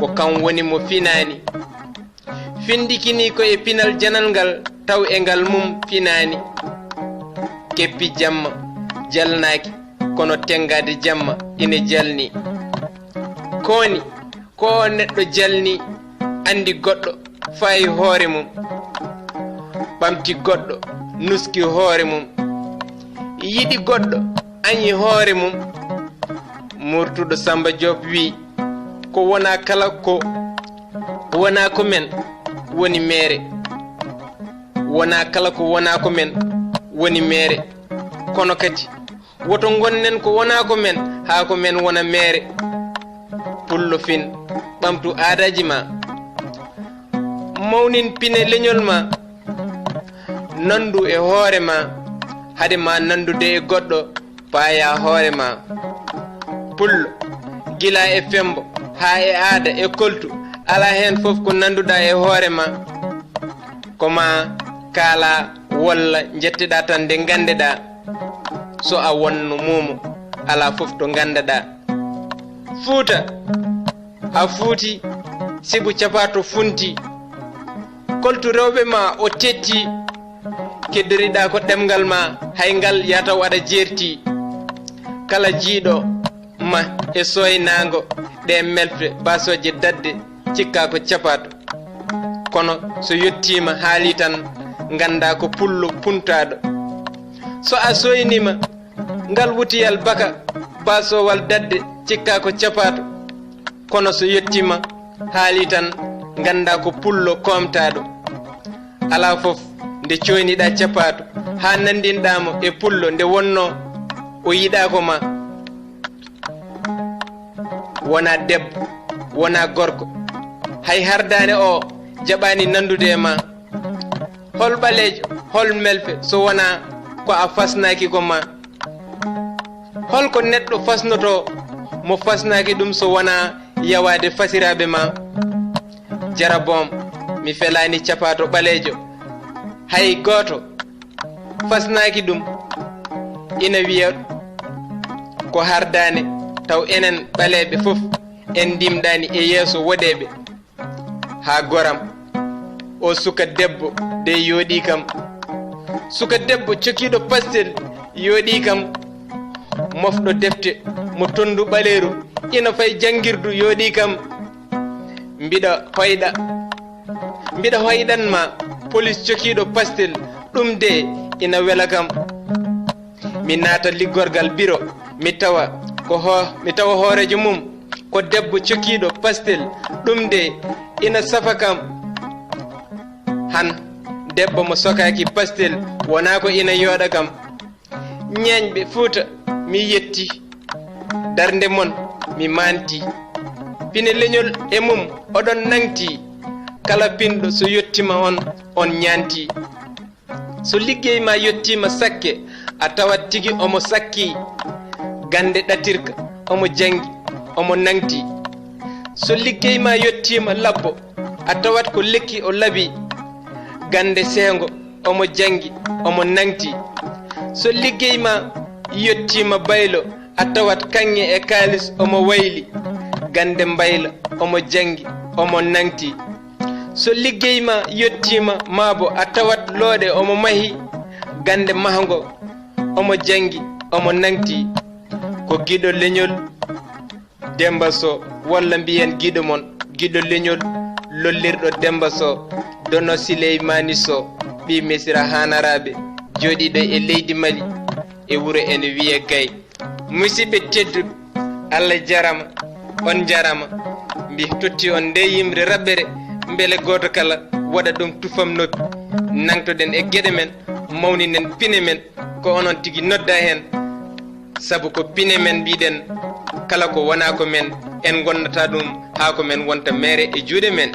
ko kan woni mo finani findikini ko e pinal janal ngal taw e ngal mum finani keppi jamma jalnaki kono tengade jamma ine jalni koni ko neddo jalni andi goddo fayi hoore mum bamti goddo nuski hoore mum yidi goddo anyi hoore mum murtudo Samba Diop wi ko wona kala ko wona ko men woni mere wona kala ko wona ko men woni mere kono kadi woto gonnen ko wona ko men ha ko men wona mere pullo fin bamtu aadaji ma mawnin pine leñol ma nandu e hoore ma hade ma nandude e goddo paaya hoore ma pullo gila e fembo ha e aada e koltu ala hen fof ko nanduda e hoore ma koma kala walla jettida tan de gandeda so a wonno mumu ala fof to gandeda fuuta a fuuti sibu capato funti koltu rewbe ma o tetti keddorida ko demgal ma haygal yata wada jerti kala jiido ma e soynango de melfe basoje dadde cikka ko capato kono so yottima haali tan ganda ko pullo puntado so a soynima ngal wutiyal baka basowal dadde cikka ko capato kono so yottima haali tan ganda ko pullo komtado ala fof nde coynida capato ha nandindamo e pullo nde wonno o yida ko ma wona debbo wona gorko hay hardane o jabani nandude ma hol balejo hol melfe so wona ko a fasnaki ko ma hol ko neddo fasnoto mo fasnaki dum so wona yawade fasirabe ma jarabom mi felani capato balejo hay goto fasnaki dum ina wiya ko hardane taw enen balebe fof en dimdani e yeso wodebe ha goram o suka debbo de yodi kam suka debbo cokido pastel yodi kam mofdo defte mo tondu baleru ina fay jangirdu yodi kam mbida hoydan ma police cokido pastel dum de ina wela kam mi nata liggorgal biro mi tawa hoorejo mum ko debbo cokido pastel dum de ina safa kam han debbo mo sokaki pastel wona ko ina yoda kam nyeñbe fuuta mi yetti darnde mon mi manti pine leñol e mum odon nangti kala pindo so yottima on nyanti so liggey ma yottima sakke a tawat tigi omo sakki gande datirka omo jangi omo nangti so liggey ma yottima labbo a tawat ko lekki o labi gande sengo omo jangi omo nangti so liggey ma yottima baylo a tawat kange e kalis omo wayli gande mbayla omo jangi omo nangti so liggey ma yottima mabo a tawat loode omo mahi gande mahango omo jangi omo nangti ko gido leñol Demba Sow walla mbiyen gido mon gido leñol lollirdo Demba Sow dono Sileymani Sow bi Misra hanarabe jodido e leydi Mali e wuro en wiye gay musibe teddu Allah jarama on jarama mbi totti on de yimre rabbere mbele goto kala wada dum tufam noppi nangtoden e gede men mawninen pine men ko onon tigi nodda hen sabu ko pine men biiden kala ko wona ko men en gonnata dum ha ko men wonta mere e juude men